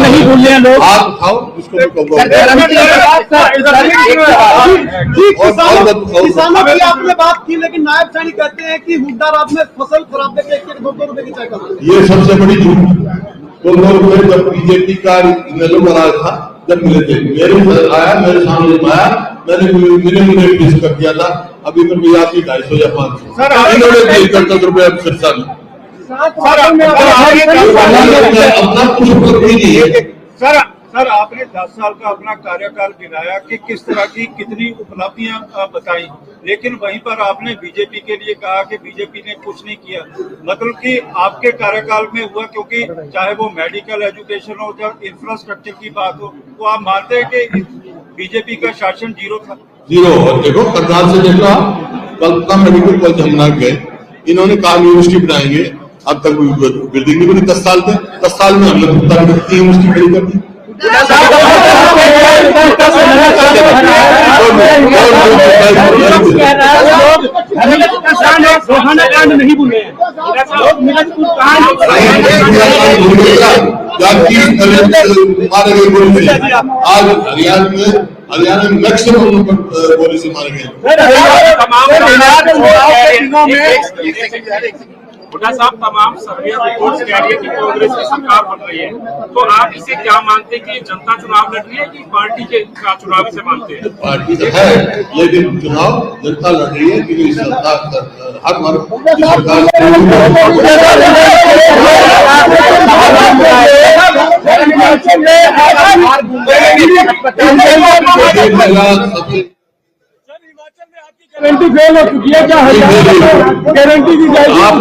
नहीं भूल रहे हैं लोग। किसानों की आपने बात की, लेकिन नायब सैनी कहते हैं कि हुड्डा रात में फसल खराब देके 1-2 रुपए की चाय करते हैं। ये सबसे बड़ी झूठ। 2 रुपए जब बीजेपी का इनेलो बना था, जब मिले थे, मेरे सामने आया, मैंने मिनिमम रेट फिक्स कर दिया था। अभी तो भैया आपकी 250 या 500 इन्होंने 10 रुपए अब सिरसा में अपना कुछ नहीं है। सर आपने 10 साल का अपना कार्यकाल गिनाया कि किस तरह की कितनी उपलब्धियां बताई, लेकिन वहीं पर आपने बीजेपी के लिए कहा कि बीजेपी ने कुछ नहीं किया। मतलब कि आपके कार्यकाल में हुआ, क्योंकि चाहे वो मेडिकल एजुकेशन हो या इंफ्रास्ट्रक्चर की बात हो, तो आप मानते हैं कि बीजेपी का शासन जीरो था? जीरो। और देखो करनाल से देखा, कल्पना मेडिकल कॉलेज हम ना गए, इन्होंने कहा यूनिवर्सिटी बनाएंगे, अब तक बिल्डिंग नहीं बनी। 10 साल में 10 साल में हम लोग यूनिवर्सिटी खड़ी कर दी। नहीं भूले आज हरियाणा में मैक्सिमम गोली से मारे गए। हुड्डा साहब, तमाम सर्वे रिपोर्ट्स कह रही है कि कांग्रेस की सरकार बन रही है, तो आप इसे क्या मानते हैं कि जनता चुनाव लड़ रही है कि पार्टी के चुनाव से मानते हैं? पार्टी तो है, लेकिन चुनाव जनता लड़ रही है क्योंकि सरकार हर वर्ग गारंटी फेल हो चुकी है, क्या गारंटी दी जाएगी? आप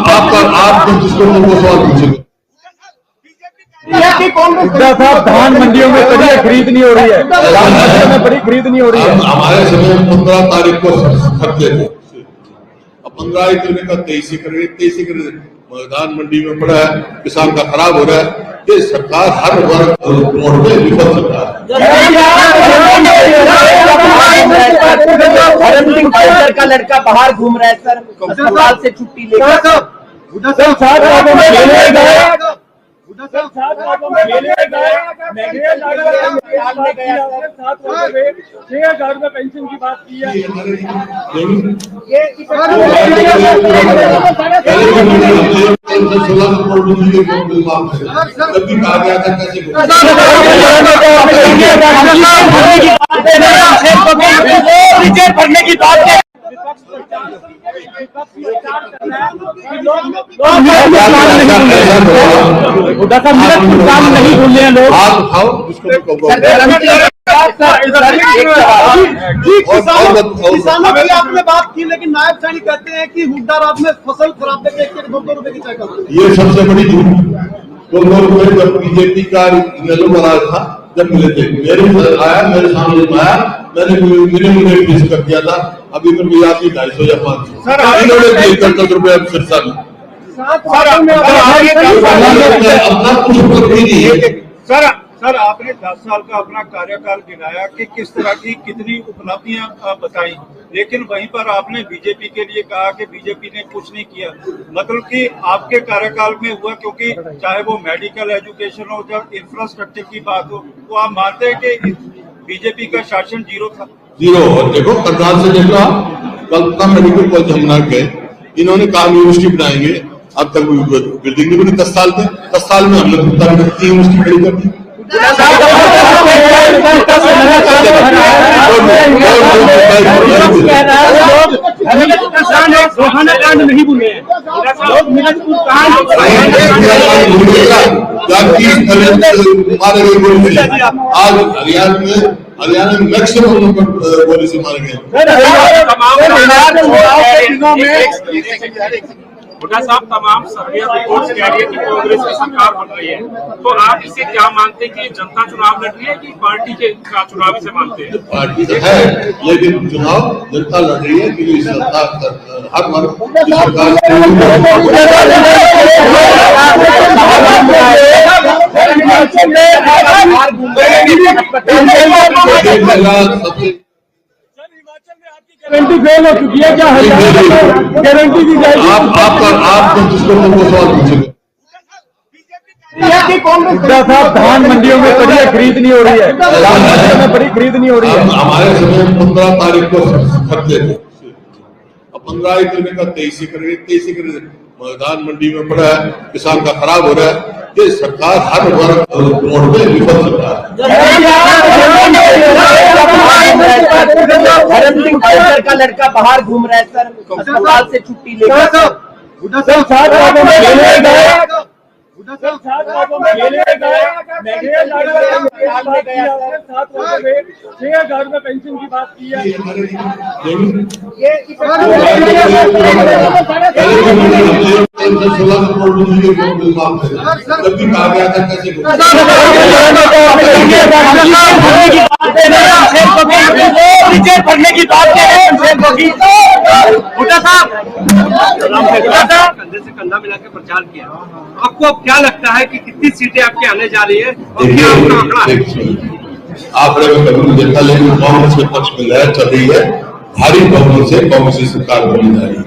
जिसको सवाल पूछेंगे। साहब, धान मंडियों में बड़ी खरीद नहीं हो रही है, धान मंडियों में बड़ी खरीद नहीं हो रही है। हमारे समय 15 तारीख को खरीदते थे, अब 15 करने का 23 करेंगे, 23 करेंगे। धान मंडी में पड़ा है, किसान का खराब हो रहा है। ये सरकार हर वर्ग पे विफल सरकार है। का लड़का बाहर घूम रहा है सर, अस्पताल से छुट्टी लेकर। पेंशन की बात की है। कहा गया था कैसे भरने की बात है। नहीं भूल रहे हैं लोग। किसानों की आपने बात की, लेकिन नायब सैनी कहते हैं कि हुड्डा रात में फसल खराब देके 1-2 रुपए की चाय करते हैं। ये सबसे बड़ी झूठ। 2 रुपए जब बीजेपी का इनेलो बना था, जब मिले थे, मेरे सामने आया, मैंने मिनिमम रेट फिक्स कर दिया था। अभी तो भैया आपकी 250 या 500 इन्होंने 10 रुपए अब सिरसा में अपना कुछ नहीं है। सर आपने 10 साल का अपना कार्यकाल गिनाया कि किस तरह की कितनी उपलब्धियां बताई, लेकिन वहीं पर आपने बीजेपी के लिए कहा कि बीजेपी ने कुछ नहीं किया। मतलब कि आपके कार्यकाल में हुआ, क्योंकि चाहे वो मेडिकल एजुकेशन हो या इंफ्रास्ट्रक्चर की बात हो, तो आप मानते हैं कि बीजेपी का शासन जीरो था? जीरो। और देखो करनाल से देखा, कल्पना मेडिकल कॉलेज हम ना गए, इन्होंने कहा यूनिवर्सिटी बनाएंगे, अब तक बिल्डिंग नहीं बनी। 10 साल में हम लोग यूनिवर्सिटी खड़ी कर दी। नहीं भूले आज हरियाणा में मैक्सिमम गोली से मारे गए। हुड्डा साहब, तमाम सर्वे रिपोर्ट्स कह रही है कि कांग्रेस की सरकार बन रही है, तो आप इसे क्या मानते हैं कि जनता चुनाव लड़ रही है कि पार्टी के चुनाव से मानते हैं? पार्टी तो है, लेकिन चुनाव जनता लड़ रही है क्योंकि सरकार हर वर्ग सरकार गारंटी फेल हो चुकी है क्या? गारंटी दी जाएगी। आप जिसको वो सवाल पूछेंगे। हुड्डा साहब, धान मंडियों में बढ़िया खरीद नहीं हो रही है, धान मंडियों में बड़ी खरीद नहीं हो रही है। हमारे समय 15 तारीख को खरीदते थे, अब 15 ही करने का 23 करेंगे, 23 करेंगे। धान मंडी में पड़ा है, किसान का खराब हो रहा है। ये सरकार हर वर्ग रोड में विफल सरकार है। धर्म सिंह कौशल का लड़का बाहर घूम रहा है सर, अस्पताल से छुट्टी लेकर। हुड्डा साहब 7 राज्यों में खेले गए, हुड्डा साहब 7 राज्यों में खेले गए, 6,000 में पेंशन की बात की है। जब भी कहा गया था कैसे भरने की बात कंधे से कंधा मिला के प्रचार किया। आपको अब क्या लगता है कि कितनी सीटें आपके आने जा रही है और क्या आपका आंकड़ा है? आपने कभी देखा, लेकिन कांग्रेस के पक्ष में लहर चल रही है, भारी बहुमत से कांग्रेस की सरकार बनी जा रही है।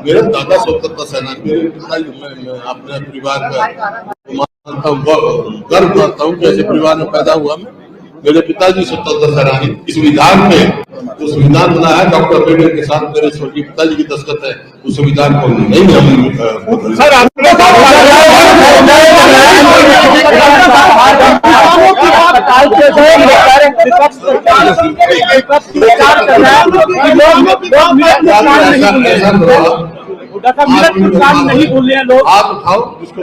मेरा दादा स्वतंत्रता सेनानी, मेरे पिताजी, मैं अपने परिवार का मानता हूँ, गर्व करता हूँ कि ऐसे परिवार में पैदा हुआ मैं। मेरे पिताजी स्वतंत्रता सेनानी, इस विधान में जो संविधान बना है डॉक्टर अम्बेडकर के साथ मेरे स्वर्गीय पिताजी की दस्तखत है, उस संविधान को नहीं सर नहीं बोल रहे हैं लोग। आप उठाओ जिसको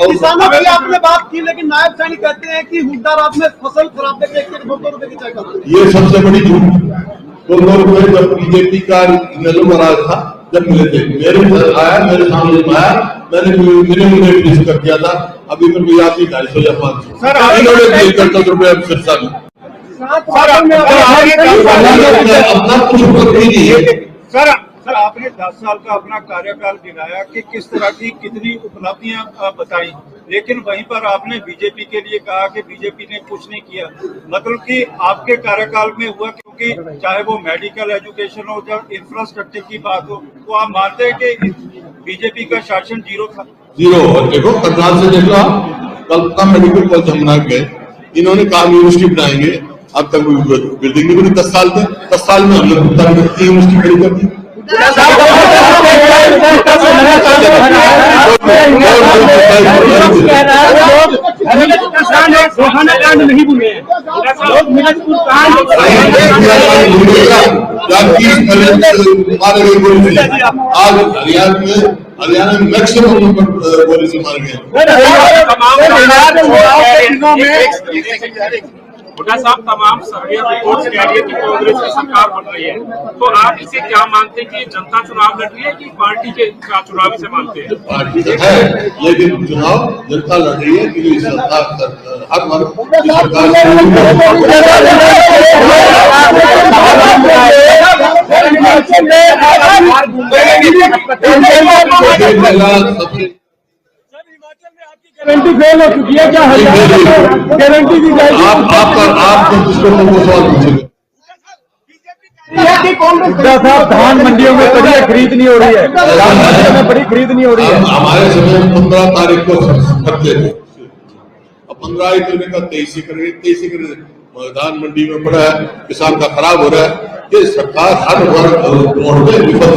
किसानों की आपने बात की, लेकिन नायब सैनी कहते हैं कि हुड्डा रात में फसल खराब करके 1-2 रुपए की चाय करते हैं। ये सबसे बड़ी झूठ। 2 रुपए जब बीजेपी का नेलो महाराज था, जब मिले थे, मेरे आया, मेरे सामने आया, मैंने मिनिमम रेट फिक्स कर दिया था। अभी मेरे को याद नहीं 250 या 500 इन्होंने 10 रुपए सिरसा में अपना कुछ नहीं है। सर आपने 10 साल का अपना कार्यकाल गिनाया कि किस तरह की कितनी उपलब्धियां बताई, लेकिन वहीं पर आपने बीजेपी के लिए कहा कि बीजेपी ने कुछ नहीं किया। मतलब कि आपके कार्यकाल में हुआ, क्योंकि चाहे वो मेडिकल एजुकेशन हो, जब इंफ्रास्ट्रक्चर की बात हो, तो आप मानते हैं कि बीजेपी का शासन जीरो था? जीरो। और देखो करनाल से देखो, आप कलकत्ता मेडिकल कॉलेज हम बना गए, इन्होंने कहा यूनिवर्सिटी बनाएंगे, अब तक बिल्डिंग नहीं बनी। 10 साल में 10 साल में हम लोग यूनिवर्सिटी खड़ी कर दी। नहीं बुने आज हरियाणा में मैक्सिमम गोली से मारे गए। हुड्डा साहब, तमाम सर्वे रिपोर्ट्स कह रही है कि कांग्रेस की सरकार बन रही है, तो आप इसे क्या मानते हैं कि जनता चुनाव लड़ रही है कि पार्टी के चुनावी से मानते हैं? पार्टी तो है, लेकिन चुनाव जनता लड़ रही है, क्योंकि सरकार हर वर्ग की सरकार सबसे गारंटी फेल हो चुकी है क्या? गारंटी दी जाएगी। आप जिसको वो सवाल पूछेंगे। हुड्डा साहब, धान मंडियों में बढ़िया खरीद नहीं हो रही है, धान मंडियों में बड़ी खरीद नहीं हो रही है। हमारे समय 15 तारीख को खरीदते थे, अब 15 ही करने का 23 करेंगे, 23 करेंगे। धान मंडी में पड़ा है, किसान का खराब हो रहा है। ये सरकार हर वर्ग रोड में विफल